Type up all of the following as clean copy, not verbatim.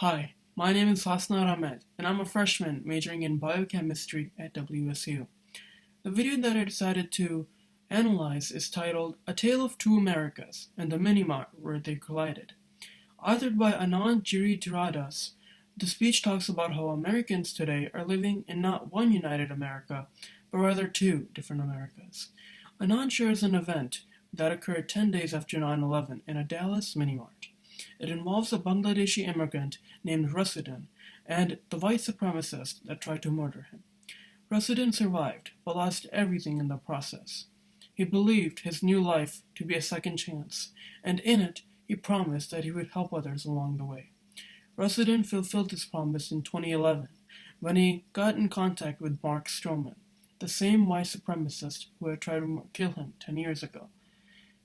Hi, my name is Hasna Ahmed, and I'm a freshman majoring in biochemistry at WSU. The video that I decided to analyze is titled A Tale of Two Americas and the Minimart Where They Collided. Authored by Anand Giridharadas, the speech talks about how Americans today are living in not one united America, but rather two different Americas. Anand shares an event that occurred 10 days after 9/11 in a Dallas minimart. It involves a Bangladeshi immigrant named Rasuddin and the white supremacist that tried to murder him. Rasuddin survived, but lost everything in the process. He believed his new life to be a second chance, and in it, he promised that he would help others along the way. Rasuddin fulfilled this promise in 2011 when he got in contact with Mark Stroman, the same white supremacist who had tried to kill him 10 years ago.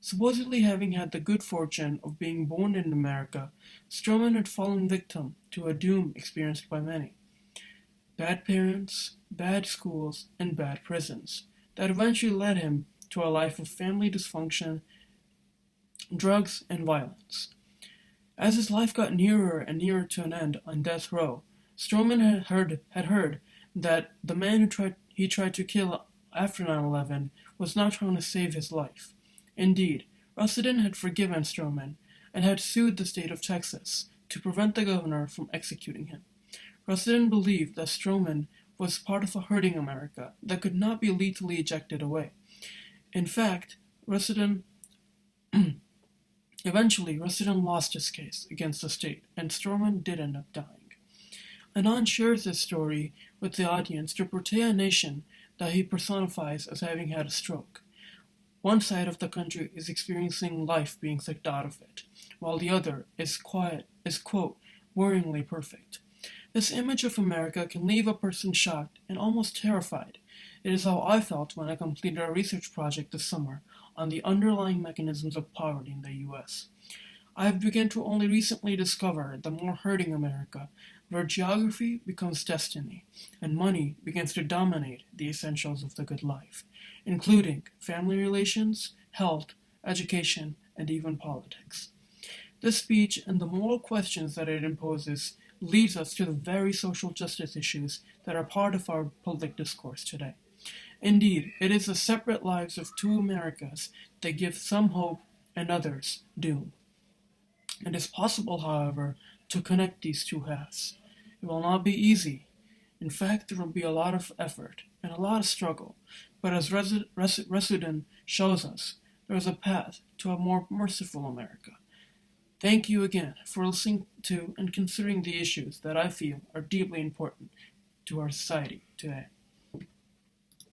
Supposedly having had the good fortune of being born in America, Stroman had fallen victim to a doom experienced by many. Bad parents, bad schools, and bad prisons that eventually led him to a life of family dysfunction, drugs, and violence. As his life got nearer and nearer to an end on death row, Stroman had heard that the man he tried to kill after 9/11 was not trying to save his life. Indeed, Rasuddin had forgiven Stroman and had sued the state of Texas to prevent the governor from executing him. Rasuddin believed that Stroman was part of a hurting America that could not be lethally ejected away. In fact, eventually Rasuddin lost his case against the state, and Stroman did end up dying. Anand shares this story with the audience to portray a nation that he personifies as having had a stroke. One side of the country is experiencing life being sucked out of it, while the other is quote, worryingly perfect. This image of America can leave a person shocked and almost terrified. It is how I felt when I completed a research project this summer on the underlying mechanisms of poverty in the US. I have begun to only recently discover the more hurting America, where geography becomes destiny, and money begins to dominate the essentials of the good life, including family relations, health, education, and even politics. This speech and the moral questions that it imposes leads us to the very social justice issues that are part of our public discourse today. Indeed, it is the separate lives of two Americas that give some hope and others doom. It is possible, however, to connect these two halves. It will not be easy. In fact, there will be a lot of effort and a lot of struggle. But as Rasuddin shows us, there is a path to a more merciful America. Thank you again for listening to and considering the issues that I feel are deeply important to our society today.